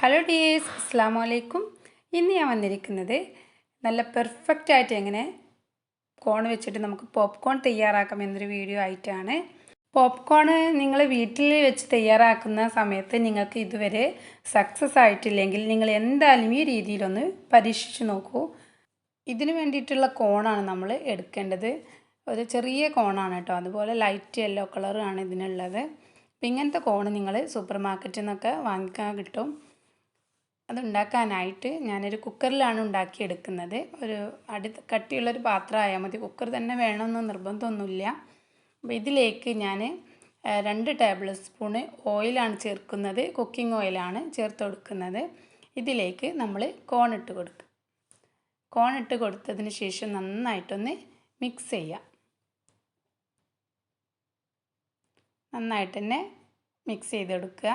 Hello dears, അസ്സാം വലൈക്കും. ഇന്ന് ഞാൻ വന്നിരിക്കുന്നത് നല്ല പെർഫെക്റ്റ് ആയിട്ട് എങ്ങനെ കോൺ വെച്ചിട്ട് നമുക്ക് പോപ്കോൺ തയ്യാറാക്കാം എന്നൊരു വീഡിയോ ആയിട്ടാണ്. പോപ്കോൺ നിങ്ങൾ വീട്ടിൽ വെച്ച് തയ്യാറാക്കുന്ന സമയത്ത് നിങ്ങൾക്ക് ഇതുവരെ സക്സസ് ആയിട്ടില്ലെങ്കിൽ നിങ്ങൾ എന്തായാലും ഈ രീതിയിലൊന്ന് പരീക്ഷിച്ച് നോക്കൂ. ഇതിന് വേണ്ടിയിട്ടുള്ള കോണാണ് നമ്മൾ എടുക്കേണ്ടത്. ഒരു ചെറിയ കോണാണ് കേട്ടോ. അതുപോലെ ലൈറ്റ് യെല്ലോ കളറാണ് ഇതിനുള്ളത്. അപ്പം ഇങ്ങനത്തെ കോൺ നിങ്ങൾ സൂപ്പർ മാർക്കറ്റിൽ നിന്നൊക്കെ വാങ്ങിക്കാൻ കിട്ടും. അതുണ്ടാക്കാനായിട്ട് ഞാനൊരു കുക്കറിലാണ് ഉണ്ടാക്കിയെടുക്കുന്നത്. ഒരു കട്ടിയുള്ളൊരു പാത്രമായാൽ മതി, കുക്കർ തന്നെ വേണമെന്ന് നിർബന്ധമൊന്നുമില്ല. അപ്പോൾ ഇതിലേക്ക് ഞാൻ 2 ടേബിൾ സ്പൂണ് ഓയിലാണ് ചേർക്കുന്നത്. കുക്കിംഗ് ഓയിലാണ് ചേർത്ത് കൊടുക്കുന്നത്. ഇതിലേക്ക് നമ്മൾ കോൺ ഇട്ട് കൊടുത്തതിന് ശേഷം നന്നായിട്ടൊന്ന് മിക്സ് ചെയ്യാം. നന്നായിട്ട് തന്നെ മിക്സ് ചെയ്തെടുക്കുക.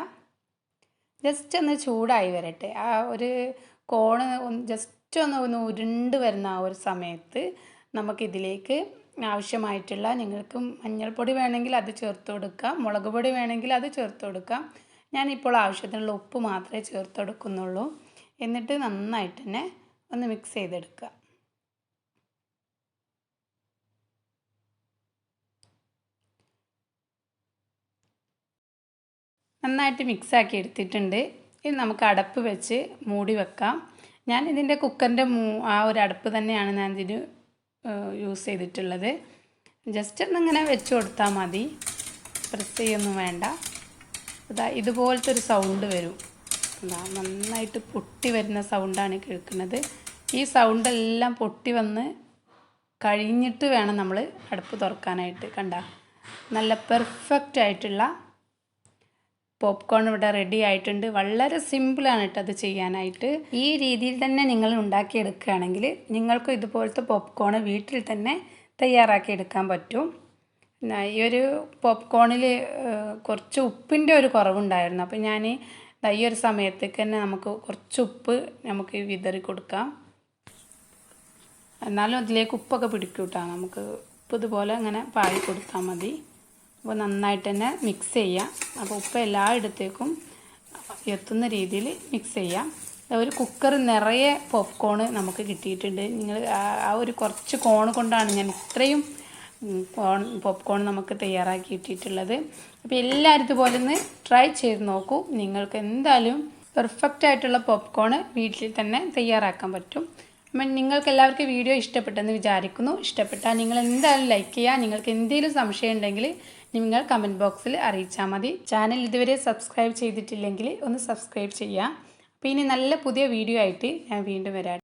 ജസ്റ്റ് ഒന്ന് ചൂടായി വരട്ടെ. ആ ഒരു കോണ് ജസ്റ്റ് ഒന്ന് ഉരുണ്ട് വരുന്ന ആ ഒരു സമയത്ത് നമുക്കിതിലേക്ക് ആവശ്യമായിട്ടുള്ള, നിങ്ങൾക്ക് മഞ്ഞൾപ്പൊടി വേണമെങ്കിൽ അത് ചേർത്ത് കൊടുക്കാം, മുളക് പൊടി വേണമെങ്കിൽ അത് ചേർത്ത് കൊടുക്കാം. ഞാനിപ്പോൾ ആവശ്യത്തിനുള്ള ഉപ്പ് മാത്രമേ ചേർത്ത് കൊടുക്കുന്നുള്ളൂ. എന്നിട്ട് നന്നായിട്ട് തന്നെ ഒന്ന് മിക്സ് ചെയ്തെടുക്കുക. നന്നായിട്ട് മിക്സാക്കി എടുത്തിട്ടുണ്ട്. ഇനി നമുക്ക് അടപ്പ് വെച്ച് മൂടി വെക്കാം. ഞാൻ ഇതിൻ്റെ കുക്കറിൻ്റെ ആ ഒരു അടപ്പ് തന്നെയാണ് ഞാൻ ഇതിന് യൂസ് ചെയ്തിട്ടുള്ളത്. ജസ്റ്റ് ഒന്നിങ്ങനെ വെച്ച് കൊടുത്താൽ മതി, പ്രസ് ചെയ്യൊന്നും വേണ്ട. ഇതുപോലത്തെ ഒരു സൗണ്ട് വരും. നന്നായിട്ട് പൊട്ടി വരുന്ന സൗണ്ടാണ് കേൾക്കുന്നത്. ഈ സൗണ്ടെല്ലാം പൊട്ടി വന്ന് കഴിഞ്ഞിട്ട് വേണം നമ്മൾ അടുപ്പ് തുറക്കാനായിട്ട്. നല്ല പെർഫെക്റ്റ് ആയിട്ടുള്ള പോപ്കോൺ ഇവിടെ റെഡി ആയിട്ടുണ്ട്. വളരെ സിമ്പിളാണ് കേട്ടോ അത് ചെയ്യാനായിട്ട്. ഈ രീതിയിൽ തന്നെ നിങ്ങൾ ഉണ്ടാക്കിയെടുക്കുകയാണെങ്കിൽ നിങ്ങൾക്കും ഇതുപോലത്തെ പോപ്കോൺ വീട്ടിൽ തന്നെ തയ്യാറാക്കിയെടുക്കാൻ പറ്റും. ഈ ഒരു പോപ്കോണിൽ കുറച്ച് ഉപ്പിൻ്റെ ഒരു കുറവുണ്ടായിരുന്നു. അപ്പോൾ ഞാൻ ഈ ഒരു സമയത്തേക്ക് തന്നെ നമുക്ക് കുറച്ച് ഉപ്പ് നമുക്ക് വിതറി കൊടുക്കാം. എന്നാലും അതിലേക്ക് ഉപ്പൊക്കെ പിടിക്കും കേട്ടോ. നമുക്ക് ഉപ്പ് ഇതുപോലെ അങ്ങനെ പാഴി കൊടുത്താൽ മതി. അപ്പോൾ നന്നായിട്ട് തന്നെ മിക്സ് ചെയ്യാം. അപ്പോൾ ഉപ്പ് എല്ലായിടത്തേക്കും എത്തുന്ന രീതിയിൽ മിക്സ് ചെയ്യാം. ഒരു കുക്കർ നിറയെ പോപ്കോൺ നമുക്ക് കിട്ടിയിട്ടുണ്ട്. നിങ്ങൾ ആ ഒരു കുറച്ച് കോൺ കൊണ്ടാണ് ഞാൻ ഇത്രയും പോപ്കോൺ നമുക്ക് തയ്യാറാക്കി കിട്ടിയിട്ടുള്ളത്. അപ്പോൾ എല്ലാവരും ഇതുപോലെ ഒന്ന് ട്രൈ ചെയ്ത് നോക്കൂ. നിങ്ങൾക്ക് എന്തായാലും പെർഫെക്റ്റ് ആയിട്ടുള്ള പോപ്കോൺ വീട്ടിൽ തന്നെ തയ്യാറാക്കാൻ പറ്റും. നിങ്ങൾക്ക് എല്ലാവർക്കും വീഡിയോ ഇഷ്ടപ്പെട്ടെന്ന് വിചാരിക്കുന്നു. ഇഷ്ടപ്പെട്ടാൽ നിങ്ങൾ എന്തായാലും ലൈക്ക് ചെയ്യുക. നിങ്ങൾക്ക് എന്തെങ്കിലും സംശയം ഉണ്ടെങ്കിൽ നിങ്ങൾ കമൻറ്റ് ബോക്സിൽ അറിയിച്ചാൽ മതി. ചാനൽ ഇതുവരെ സബ്സ്ക്രൈബ് ചെയ്തിട്ടില്ലെങ്കിൽ ഒന്ന് സബ്സ്ക്രൈബ് ചെയ്യുക. അപ്പോൾ ഇനി നല്ല പുതിയ വീഡിയോ ആയിട്ട് ഞാൻ വീണ്ടും വരാം.